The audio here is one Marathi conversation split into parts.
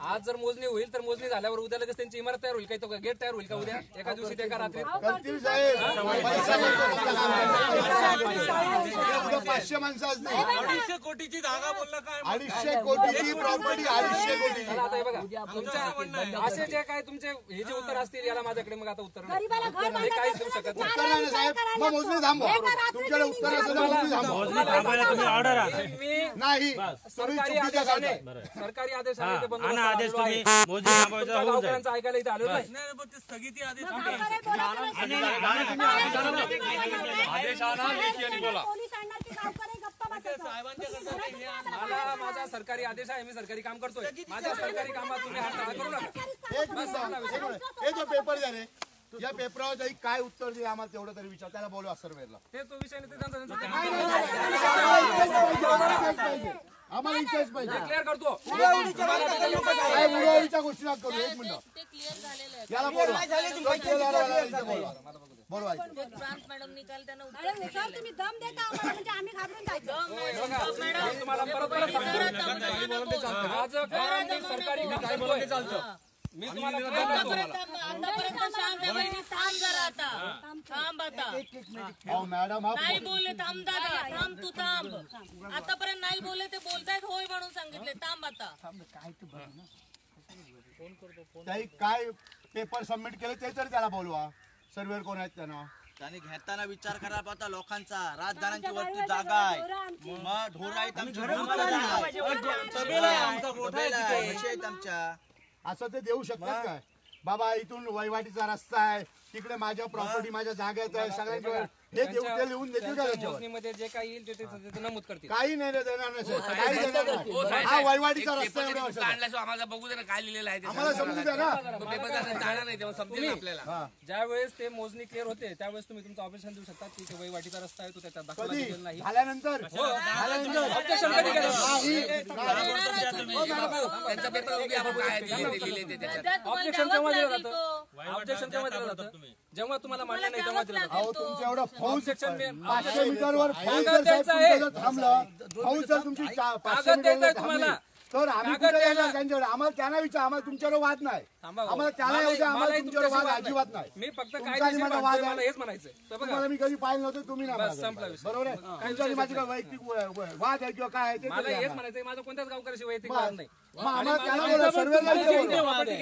आज जर मोजणी होईल तर मोजणी झाल्यावर उद्या लगेच त्यांची इमारत तयार होईल काही तो गेट तयार होईल का उद्या एका दिवशी एका रात्री 500 माणसं असतील 250 कोटीची जागा बोलला काय 250 कोटीची प्रॉपर्टी 250 कोटी बघा तुमच्या असे जे काय तुमचे हे जे उत्तर असतील याला माझ्याकडे मग आता उत्तर नाही काहीच देऊ शकत नाही साहेब मग मोजणी थांबवा तुमच्याकडे उत्तर असेल तर मोजणी थांबवा नाही सरकारी आदेशाने ऐकायला इथे आलो नाही स्थगिती आदेश मला माझा सरकारी आदेश आहे मी सरकारी काम करतोय माझ्या सरकारी कामात तुम्ही हात करू नका हे जो पेपर झाले या पेपरावर काय उत्तर दे आम्हाला तेवढं तरी विचार त्याला बोलवा सर्वेला ते तो विषय आम्हाला इच्छाच पाहिजे क्लिअर करतो काय उडवायच्या गोष्टी ना करू एक मिनिट याला बोलवा बोलवा मॅडम निकाल त्यांना तुम्ही दम देता आम्हाला म्हणजे आम्ही घाबरून जायचं तुम्हाला परत आज सरकारी काय बोलते चालतं मी तुम्हाला मॅडम नाही बोलले थांब दादा थांब तू थांब आतापर्यंत नाही बोलले ते बोलतायत होय म्हणून सांगितले थांब आता काय पेपर सबमिट केले ते तरी त्याला बोलवा सर्वेअर कोण आहेत त्यांना त्यांनी घेताना विचार करायला पाहता लोकांचा राजधान्यांची वरती जागा आहे मग ढोर आहेत आमच्या असं ते देऊ शकतात काय बाबा इथून वहिवाटीचा रस्ता आहे तिकडे माझ्या प्रॉपर्टी माझ्या जागेत आहे सगळ्यांच्या हे देऊ ते लिहून देतील का मध्ये जे काही येईल ते नमूद करतील काही नाही देणार नाही हा वहिवाटीचा रस्ता एवढ्या वर्षात आम्हाला बघू दे ना काय लिहिलेलं आहे आम्हाला समजू द्या ना नाही तेव्हा समजेल आपल्याला ज्या वेळेस ते मोजणी क्लिअर होते त्यावेळेस तुम्ही तुमचं ऑपरेशन देऊ शकता की वहिवाटीचा रस्ता आहे तो त्याच्यात दाखवला गेलेला नाही झाल्यानंतर त्यांचा पेपर ऑब्जेक्शन केव्हा दिलं जातं ऑब्जेक्शन केव्हा दिलं जातं जेव्हा तुम्हाला मान्य नाही तेव्हा दिलं जातं तुमच्या एवढं फौज सेक्शन 500 मीटरवर फौज जर थांबलं फौज जर तुमची 500 मीटर थांबली तर आम्ही कुठे येणार त्यांच्याकडे आम्हाला त्यांना विचार आम्हाला तुमच्यावर वाद नाही आम्हाला त्याला येऊ द्या आम्हाला तुमच्यावर वाद अजिबात नाही मी फक्त माझा वाद मला हेच म्हणायचं तुम्हाला मी कधी पाहिलं नव्हतं तुम्ही नाही बरोबर आहे तुमच्या माझी काय वैयक्तिक वाद आहे किंवा काय आहे ते मला हेच म्हणायचं माझं कोणत्याच गावकऱ्याशी वैयक्तिक वाद नाही मग आम्हाला त्याला बोला सर्वेला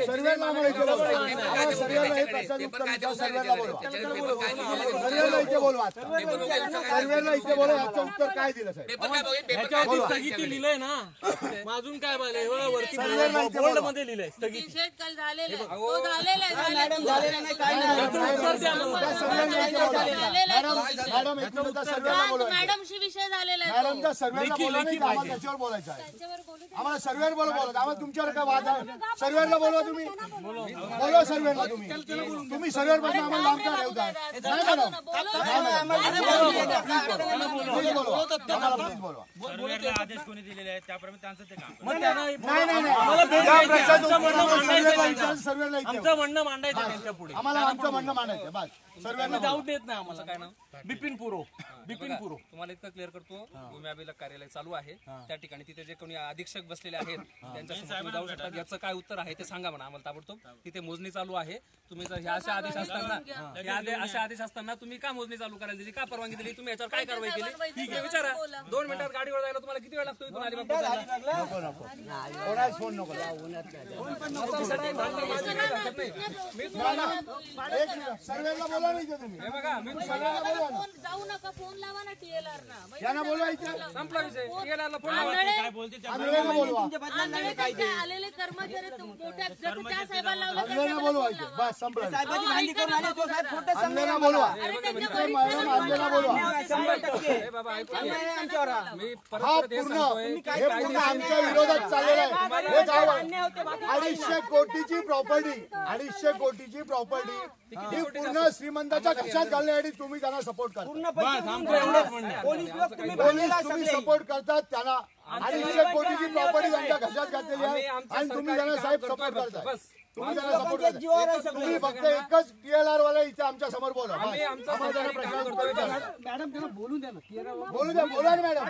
सर्वेला आम्हाला इथे बोलवा सर्वेला हे प्रश्न उत्तर सर्वेला बोलवा सर्वेला इथे बोलवा सर्वेला इथे बोलवा याचं उत्तर काय दिलं साहेब स्थगिती लिहिलंय ना अजून काय वरती बोर्ड मध्ये लिहिलंय निषेध काल झालेला तो झालेला मॅडमशी विषय झालेला आहे मॅडमच्या सर्वेला बोला नाही आम्हाला त्याच्यावर बोलायचं आहे आम्हाला सर्वेवर बोलवा आम्हाला तुमच्यावर काय वाद आहे सर्वेला बोलवा तुम्ही बोलवा सर्वेला तुम्ही सर्वेवर बसून आम्हाला लांब का ठेवताय नाही मॅडम बोलवा आदेश कोणी दिलेले आहेत त्याप्रमाणे त्यांचं ते काम सर्वेला आमचं म्हणणं मांडायचं त्यांच्या पुढे आम्हाला आमचं म्हणणं मांडायचं बस सर्वेला जाऊ देत नाही आम्हाला काय नाव बिपिन पुरो तुम्हाला इतकं क्लिअर करतो भूमी अभिलेख कार्यालय चालू आहे त्या ठिकाणी तिथे जे कोणी अधीक्षक बसलेले आहेत त्यांच्यासमोर तुम्ही जाऊ शकता याचं काय उत्तर आहे ते सांगा म्हणा आम्हाला ताबडतोब तिथे मोजणी चालू आहे तुम्ही जर ह्या अशा आदेश असताना तुम्ही का मोजणी चालू करायला दिली का परवानगी दिली तुम्ही याच्यावर काय कारवाई केली ठीक आहे विचारा 2 मिनिटात गाडीवर जायला तुम्हाला किती वेळ लागतो इथून अलिबाग फोन नको सर्वेला बोला नाही तुम्ही बघा मी जाऊ नका फोन लावा ना टीएलआर ना त्यांना बोलवायचं संपला विषय टीएलआरला फोन लावा काय बोलते आलेले कर्मचारी मोठ्या त्या साहेबांना लावलं बोलवायचं बस संपला बोलवा आमच्या विरोधात चाललेला आहे 250 कोटीची प्रॉपर्टी ही पूर्ण श्रीमंताच्या खिशात घालण्यासाठी तुम्ही त्यांना सपोर्ट करता तुम्ही सपोर्ट करतात त्यांना 250 कोटीची प्रॉपर्टी त्यांच्या खिशात घातलेली आहे आणि तुम्ही त्यांना साहेब सपोर्ट करता तुम्ही त्यांना सपोर्ट करा. तुम्ही फक्त एकच PLR वाला इथे आमच्या समोर बोला. आम्ही आमचं सरकारी काम करतोय. मॅडम त्यांना बोलून द्या ना. बोलू द्या, बोला ना मॅडम.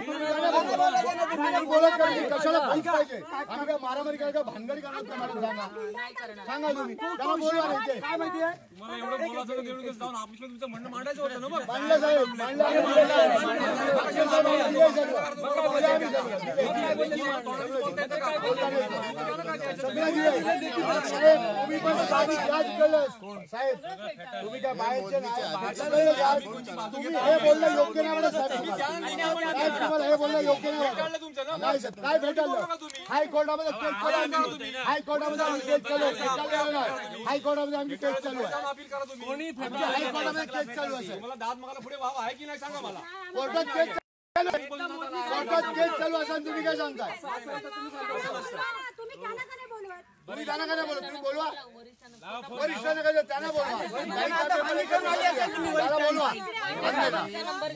तुम्ही बोलत नाही, कशाला पैसे पाहिजे? आम्ही काय मारामारी काय भानगडी करणार का मॅडम? सांगा तुम्ही त्यांना बोलवा ना इथे. काय माहितीये मला एवढं बोलायचं होतं, तेवढं जाऊन ऑफिसला तुमचं म्हणणं मांडायचं होतं ना. मग मांडलं साहेब, मांडलं आणि बोललेलं आहे. मांडलं साहेब, मांडलं आहे सर्व. बोलले आम्ही सर्व. सगळं दिलंय. साहेब तुम्ही पण साधी याद केलं. साहेब तुम्ही काय बाहेरचे नाही, सगळे याद. तुम्ही हे बोलणं योग्य नाही वाटत साहेब. साहेब तुम्हाला हे बोलणं योग्य नाही वाटत. नाही साहेब, काय भेटलं? हायकोर्टामध्ये केस चालू आहे. हायकोर्टामध्ये आम्ही केस चालू आहे. हायकोर्टामध्ये आमची केस चालू आहे. अपील करा तुम्ही. हायकोर्टामध्ये केस चालू आहे. मला दाद मागायला पुढे व्हावं आहे की नाही सांगा मला. कोर्टात केस कोर्टात केस चालू असेल तुम्ही काय सांगताय? तुम्ही त्यांना का नाही बोलवत? तुम्ही त्यांना काय बोलत? तुम्ही बोलवा वरिष्ठांना काय त्यांना बोलवा. त्याला बोलवा.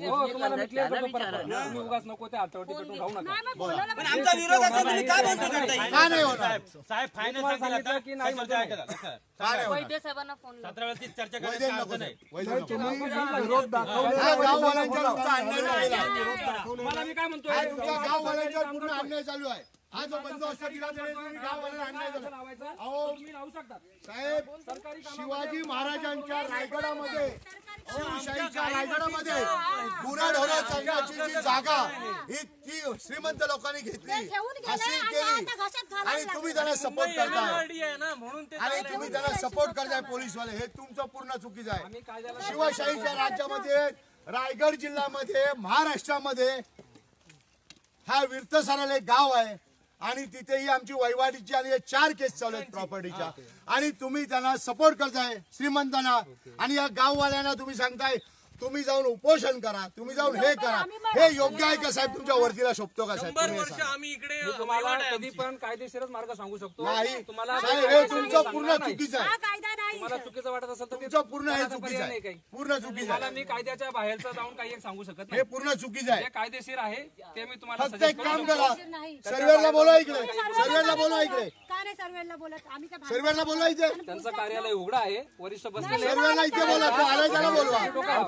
हो, तुम्हाला मी क्लिअर करतो परत. तुम्ही उगाच नको ते हातावरती पेटून राहू नका. नाही, मग बोलवलं पण आमचा विरोध असा तुम्ही काय बंद करताय? का नाही होणार? साहेब तुम्हाला सांगितलं की नाही म्हणतो नाही. का नाही होणार? वैद्य साहेबांना फोन लाव. 17 वेळा ती चर्चा वैद्य करायची नको अर्थ नाही. वैद्य नको. विरोध दाखवला. हा गाववाल्यांच्या तुमचा अन्याय झालेला आहे. तुम्हाला मी काय म्हणतोय, हा तुमच्या गाववाल्यांच्यावर पूर्ण अन्याय चालू आहे. हा जो बंदोबस्त दिला त्याने तुम्ही गाववाल्यांना अन्याय झाला. अहो तुम्ही लावू शकता. साहेब शिवाजी महाराजांच्या रायगडामध्ये शिवशाहीच्या रायगडामध्ये गुराढोरा चालण्याची जी जागा ही ती श्रीमंत लोकांनी घेतली, ठेवून गेले हासिल आणि केली आता घशात घालायला आणि तुम्ही त्यांना सपोर्ट करताय आहे ना म्हणून ते आणि तुम्ही त्यांना सपोर्ट करताय पोलीसवाले. हे तुमचं पूर्ण चुकीचं आहे. आम्ही कायद्याला शिवशाहीच्या राज्यामध्ये रायगड जिल्ह्यामध्ये महाराष्ट्रामध्ये हा विरतसराला एक गाव आहे आणि तिथेही आमची वैवाडीची आणि 4 केस चालू आहेत प्रॉपर्टीच्या आणि तुम्ही त्यांना सपोर्ट करताय श्रीमंतांना आणि या गाववाल्यांना तुम्ही सांगताय तुम्ही जाऊन उपोषण करा, तुम्ही जाऊन हे करा. हे योग्य आहे का साहेब? तुमच्या वरतीला शोभतो का साहेब? 100 तुम्ही हे वर्ष सांगा. आम्ही इकडे मी तुम्हाला कधी पण कायदेशीरच मार्ग सांगू शकतो. नाही तुम्हाला साहेब हे तुमचं पूर्ण चुकीचं हा आहे. कायदा नाही. तुम्हाला चुकीचं वाटत असेल तर ते तुमचं पूर्ण हे करायचा चुकीचं पर्याय नाही आहे. काही. पूर्ण चुकीचं तुम्हाला आहे. मी कायद्याच्या बाहेरचं जाऊन काही एक सांगू शकत हे नाही. पूर्ण चुकीचं आहे. जे कायदेशीर आहे ते मी तुम्हाला फक्त suggest एक करू काम शकतो. करा, सर्वेला बोलवा इकडे. सर्वेला बोलवा इकडे. का नाही सर्वेला बोलत? आम्ही काय भांडण- सर्वेला बोलवा इथे. त्यांचं कार्यालय उघडं आहे, वरिष्ठ बसलेले आहेत. सर्वेला इथे बोला. तो आलाय त्याला बोलवा.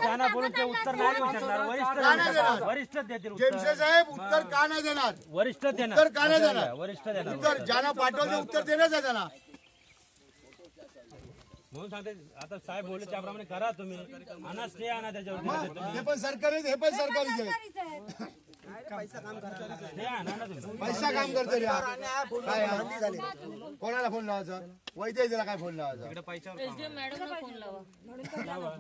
त्यांना बोलून ते उत्तर नाही देऊ शकणार. का नाही देणार? वरिष्ठ देतील जेमसे साहेब उत्तर का नाही देणार? वरिष्ठ देणार. उत्तर का नाही देणार? वरिष्ठ देणार. उत्तर ज्यांना पाठवलं उत्तर देण्याचं आहे त्यांना. म्हणून सांगते आता साहेब बोलले त्याप्रमाणे करा तुम्ही. आणा स्टे आणा त्याच्यावर. हे पण सरकारी हे पण सरकारीच आहे. सरकारीच आहे. स्टे आणा ना तुम्ही. पैसा काम करतो रे हा. काय हा? कोणाला फोन लावायचा? वैद्य दिला काय फोन लावायचा? SDM मॅडमला फोन लावा.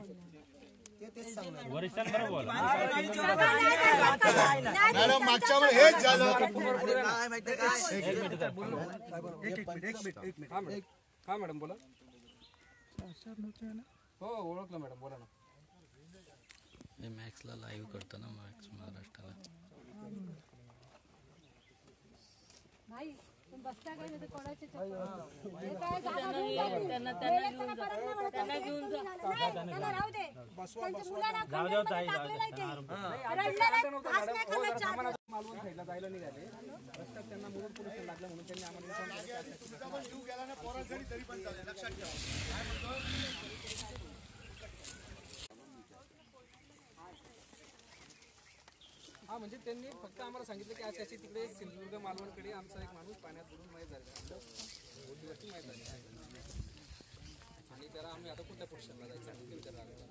वरिष्ठांबरोबर बोला. मॅडम मागच्या वेळी हेच झालं. काय माहितीये काय? हा मॅडम बोला. हो ओळखलं मॅडम, बोला ना. मी मॅक्सला लाईव्ह करतो ना, मॅक्स महाराष्ट्राला. भाई तुम्ही बसता काय नाही तर कोणाचे चक्कर. हे काय जागा घेऊन जातील. त्यांना वेळेत घेऊन जा. परत नाही म्हणत. त्यांना घेऊन जा. नाही, त्यांना राहू दे. त्यांच्या मुलाला खंडणमध्ये टाकलेलं आहे ते. रडलं नाही, घास नाही खाल्लं 4 दिवस. मालवण साईडला जायला निघाले, रस्त्यात त्यांना मुरुड पोलिस लागलं म्हणून त्यांनी आम्हाला तुमचा पण जीव गेला ना पोरांसाठी तरी पण चालेल. लक्षात ठेवा. हा म्हणजे त्यांनी फक्त आम्हाला सांगितलं की आज त्याची तिकडे सिंधुदुर्ग मालवणकडे आमचा एक माणूस पाण्यात बुडून माहीत झालेला आहे. बोटीवरती माहीत झालेला आहे आणि त्याला आम्ही आता कुठल्या पोर्शनला जायचं ते विचार लागला.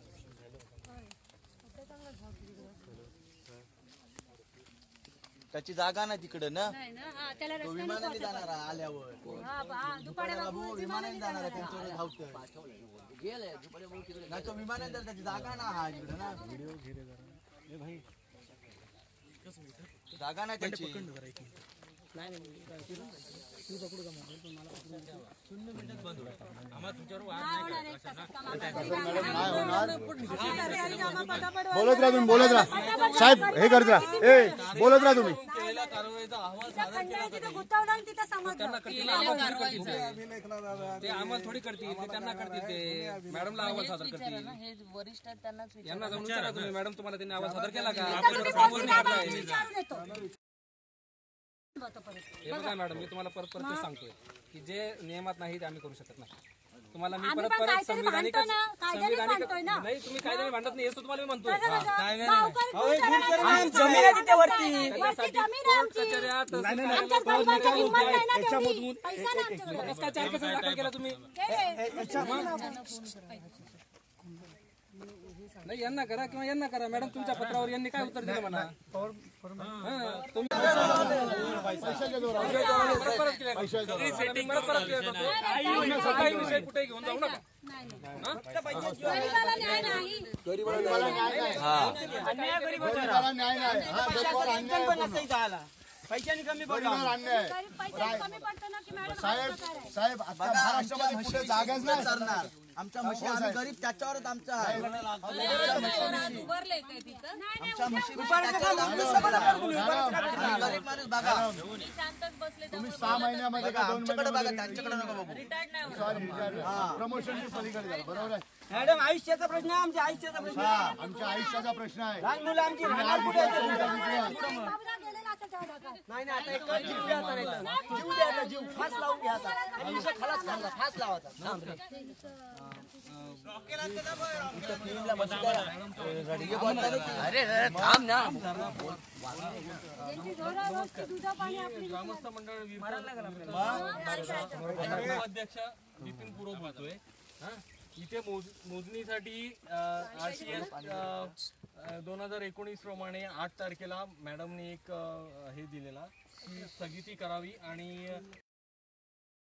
त्याची जागा नाही तिकडं ना. नाही ना, हा, त्याला तो रस्त्याने विमानाने जाणार आहे आल्यावर. दुपारला विमानाने जाणार आहे त्यांच्यावर धावतं. नाही तो विमानाने जाणार, त्याची जागा ना हा इकडं ना. जागा नाही त्याची. बोलत राहा तुम्ही, बोलत राहा साहेब. हे करत राहा. ए बोलत राहा तुम्ही. ते आम्हाला थोडी करतील, ते त्यांना करतील. ते मॅडमला आवाज सादर करतील. हे वरिष्ठ आहेत त्यांनाच विचार. यांना जाऊन विचारा तुम्ही, मॅडम तुम्हाला त्यांनी आवाज सादर केला का? तू आता परत. हे बघा मॅडम, मी तुम्हाला परत परत सांगतोय की जे नियमात नाही ते आम्ही करू शकत नाही. तुम्हाला मी आम्ही परत पण परत काहीतरी संविधानिक भांडतो ना, कायद्याने भांडतोय ना. नाही, तुम्ही कायद्याने भांडत नाही, हेच तर तुम्हाला मी म्हणतोय. गावकरी गुण करायला जमीन आहे तिथे वरती. वरती जमीन आहे आमची. कचेऱ्या, आमच्या गरिबांना किंमत नाही ना तेवढी. पैसा नाही आमच्याकडे. कसं काय 4 केसेस दाखल केला तुम्ही? नाही, यांना करा किंवा यांना करा. मॅडम, तुमच्या पत्रावर यांनी काय उत्तर दिलं म्हणा? काही विषय कुठे घेऊन जाऊ नका. गरिबाला न्याय नाही. गरिबाला न्याय नाही. गरिबाला न्याय नाही. हा, गरीबावर अन्याय आहे. पैशाने कमी गरिबावर अन्याय आहे. गरीब पैसा कमी पडतो ना की मॅडम साहेब आता महाराष्ट्रामध्ये कुठे जागाच नाही. सरणार आमच्या म्हशी आम्ही गरीब त्याच्यावरच आमचा आहे. उभारले काय तिथं आमच्या म्हशी गरीब माणूस बघा. शांतच बसले तुम्ही 6 महिन्यामध्ये का 2 आमच्याकडे बघा, महिन्यामध्ये त्यांच्याकडे नका बघू. रिटायर्ड नाही होत. सॉरी, प्रमोशनची पलीकडे झालं. बरोबर आहे. मॅडम आयुष्याचा प्रश्न आहे, आमच्या आयुष्याचा प्रश्न. हा, आमच्या आयुष्याचा प्रश्न आहे. लहान मुलं आमची राहणार कुठे आहेत? बाबूराव गेलेला असेल तेवढा का? नाही ना, आता एक जीव द्यायचा नाही तर. जीव द्यायचा, जीव फास लावून घ्यायचा आणि विषय खलास करायचा, फास लावायचा. थांब रे. अरे थांब ना. ज्यांची ढोरं रोजची दुधाचं पाणी आपली ग्रामस्थ मंडळ अध्यक्ष नितीन पुरोहित बोलतोय. इथे मोजणीसाठी RTS 2019 प्रमाणे 8 तारखेला मॅडमने एक हे दिलेला की स्थगिती करावी आणि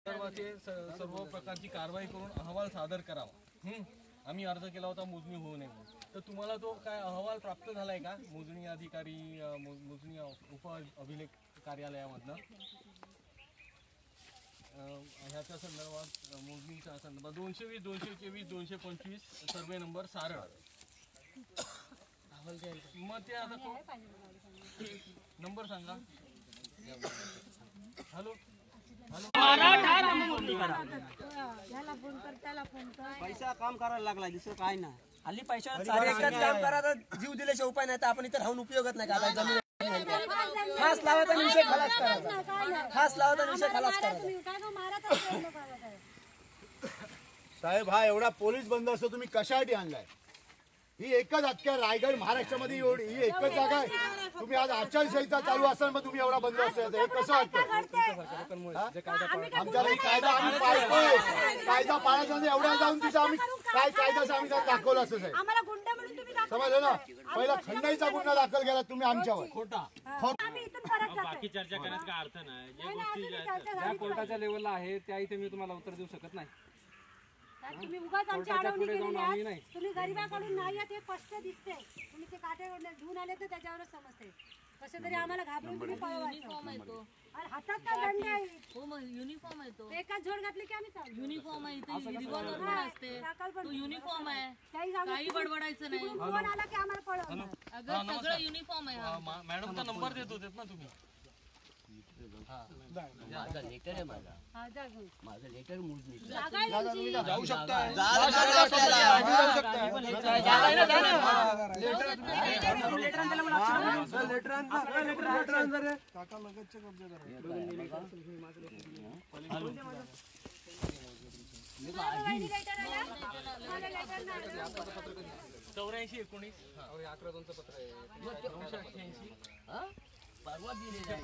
सर्व प्रकारची कारवाई करून अहवाल सादर करावा. आम्ही अर्ज केला होता मोजणी होऊ नये. तर तुम्हाला तो काय अहवाल प्राप्त झालाय का मोजणी अधिकारी मोजणी उप अभिलेख कार्यालयामधनं? ह्याच्या संदर्भात मोजणीच्या संदर्भात 220, 224, 225 सर्वे नंबर सारळ. मग ते आता नंबर सांगा. हॅलो, याला फोन कर, त्याला फोन कर. पैसा काम करायला लागला, दुसरं काय ना. हल्ली पैशावर काम करा तर जीव दिल्याशिवाय उपाय नाही. तर आपण इथे राहून उपयोगच नाही. आता जमीन फास लावायचा आणि विषय खलास करायचा. फास लावायचा आणि विषय खलास करायचा. तुम्ही काय गं मारत असतो लोक करत आहे. साहेब, हा एवढा पोलीस बंदोबस्त तुम्ही कशासाठी आणलाय? ही एकच अख्ख्या रायगड महाराष्ट्रामध्ये एवढी ही एकच जागा आहे. तुम्ही आज आचारसंहिता चालू असताना मग तुम्ही एवढा बंदोबस्त आहे, हे कसं वाटतं? आमच्याला ही कायदा आम्ही पाळतोय. कायदा पाळायचा नाही. एवढा जाऊन तिथं आम्ही काय कायदा आम्ही दाखवलं असं साहेब. आम्हाला गुंड म्हणून तुम्ही दाखवता. समजलं ना? पहिला खंडाईचा गुन्हा दाखल केला तुम्ही आमच्यावर. आम्ही इथून परत जातोय. चर्चा करण्यात काय अर्थ नाही. नाही, नाही, तुम्ही चर्चा ज्या झाली. कोर्टाच्या लेवलला आहे त्या इथे मी तुम्हाला उत्तर देऊ शकत नाही. तुम्ही उगाच आमची अडवणी केलेली आहे. तुम्ही गरिबाकडून नाही आहेत हे स्पष्ट दिसते. तुम्ही ते काट्यावर घेऊन आले तर त्याच्यावरच समजते. कसं तरी आम्हाला घाबरून तुम्ही युनिफॉर्म आहे तो. आणि हातात काय दंड आहे. हो, मग युनिफॉर्म आहे तो. एकाच झोड घातली की आम्ही चालू. युनिफॉर्म आहे इथे रिव्हॉल्वर पण असते. तो युनिफॉर्म आहे. काही सांगू काही बडबडायचं नाही. तिकडून फोन आला की आम्हाला पळवणार. अगं सगळं युनिफॉर्म आहे हा. मॅडमचा नंबर देत होते ना तुम्ही? माझा लेटर आहे. माझा जाऊ लेटर मोजणी. जागा आहे तुमची. जाऊ शकता. वहिनी लेटर आला? मला लेटर नाही आलं. 84-19 11-2चं पत्र आहे. 288 परवा दिलेला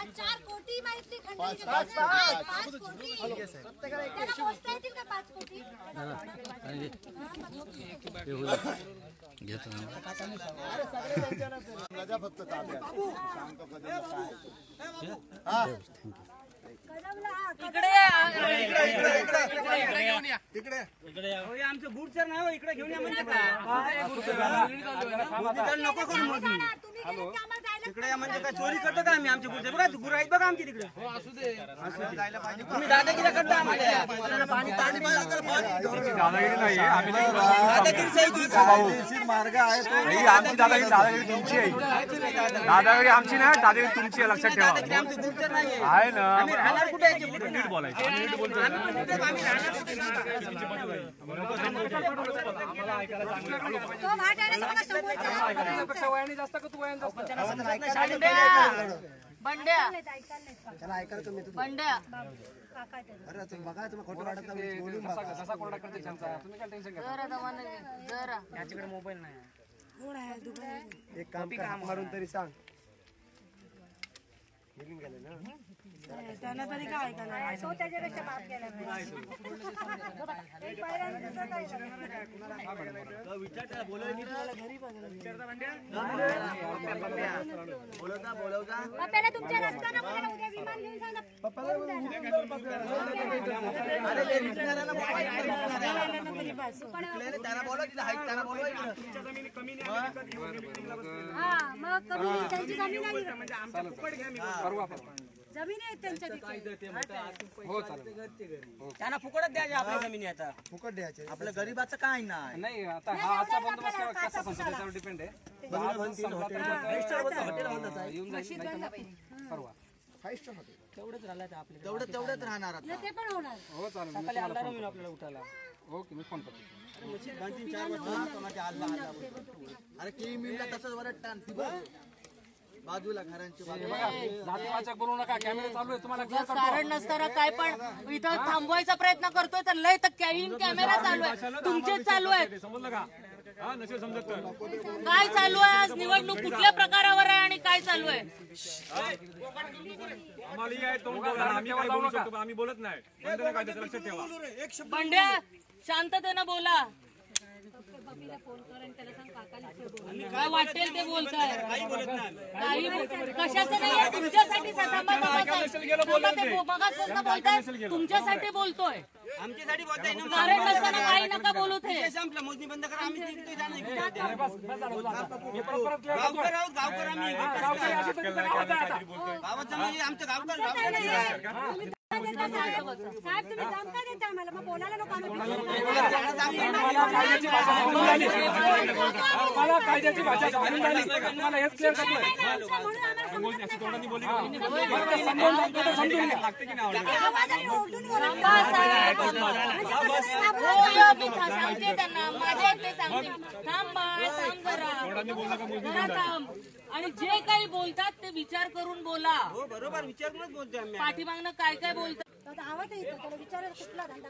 आज 4 कोटी माहिती खंडणीचे 5 कोटी. त्याला पोचता येतील का 5 कोटी? घेतो ना. फक्त ताब्यात सांगतो कधी आमचं गुडचर नाही. इकडे घेऊन या म्हणजे काय नको करून तुम्ही गेले की आम्हाला जायला तिकडे म्हणजे काय चोरी करतो का आम्ही आमच्या गुरुचे बघा गुरु आहेत बघा आमची तिकडे तुम्ही दादागिरी करता आम्हाला पाणी दादागिरी नाही आम्ही मार्ग आहे तो आमची दादागिरी तुमची आहे दादागिरी आमची नाही दादागिरी तुमची आहे लक्षात ठेवा आमचे गुरुचर नाही आहे ना आम्ही राहणार कुठे आहे नीट बोलायचं नीट बोलतोय तो घाट आहे ना बघा समोरचा त्यापेक्षा वयाने जास्त का तू वयाने जास्त बंड्या त्याला ऐकायला तुम्ही बंड्या काका ते. बघा तुम्ही खोटं वाटत नाही बोलून जसा कोरडा करते त्यांचा तुम्ही काय टेन्शन घ्या जरा दमाने घे, जरा याच्याकडे मोबाईल नाही एक काम मारून तरी सांग निघून गेले ना त्याला तरी काय ऐकायला तो त्याच्यापेक्षा बाप गेला एक बाहेर पप्पाला तुमच्या रस्त्यानं मला उद्या विमान घेऊन जा ना. त्याला बोलव तिला हाईट त्याला बोलव हा मग कमी त्यांची जमीन आहे जमीन आहे त्यांच्या तिथे. हो चालेल त्यांना फुकटच द्यायचे आपल्या जमिनी आता फुकट द्यायचे आपल्या गरीबाचं काय नाही नाही आता हा आजचा बंदोबस्त कसा संपतो त्याच्यावर डिपेंड आहे येऊन जाईल नाही तर परवा तेवढंच राहिलं तर आपल्या तेवढंच राहणार आता. ते पण होणार हो चालेल मी सकाळी आला मी आपल्याला उठायला ओके मी फोन करतो 2-3-4 वर्ष माझ्या आल्ला अरे की मिळला तसंच वरट टान ती बघ बाजूला घरांची बाजूला जातीवाचक बोलू नका कॅमेरा चालू आहे तुम्हाला clear करतो. कारण नसताना काय पण इथं थांबवायचा प्रयत्न करतोय तर लय तर कॅमेरा चालू आहे तुमचेच चालू आहेत समजलं का हा नसेल समजत तर काय चालू आहे आज निवडणूक कुठल्या प्रकारावर आहे आणि काय चालू आहे आम्हाला आहे तोंड बोला आम्ही काय बोलू शकतो पण आम्ही बोलत नाही बंद नका त्याचं लक्षात ठेवा बंड्या शांततेनं बोला काय वाटेल ते बोलताय काही कशाचं नाही आहे तुमच्यासाठी बोलताय तुमच्यासाठी बोलतोय आमच्यासाठी बोलताय ना कारण नसताना काही नका बोलू ते संपलं मोजणी बंद करा आम्ही निघतोय जाणार मी परत clear करतो. गावकर आहोत गावकर आम्ही गावाचं म्हणजे आमचं गावकर साहेब तुम्ही काम का देता आम्हाला मग बोलायला नको आम्ही मला कायद्याची भाषा समजून झाली तुम्हाला हेच क्लिअर करतोय समजून घ्या सांगते त्यांना माझ्या ते सांगते थांब बाळ थांब जरा थांब आणि जे काही बोलतात ते विचार करून बोला बरोबर विचार करूनच बोलतोय आम्ही पाठीमागनं काय काय बोलतात आवाज येतो त्याला विचारायला कुठला धंदा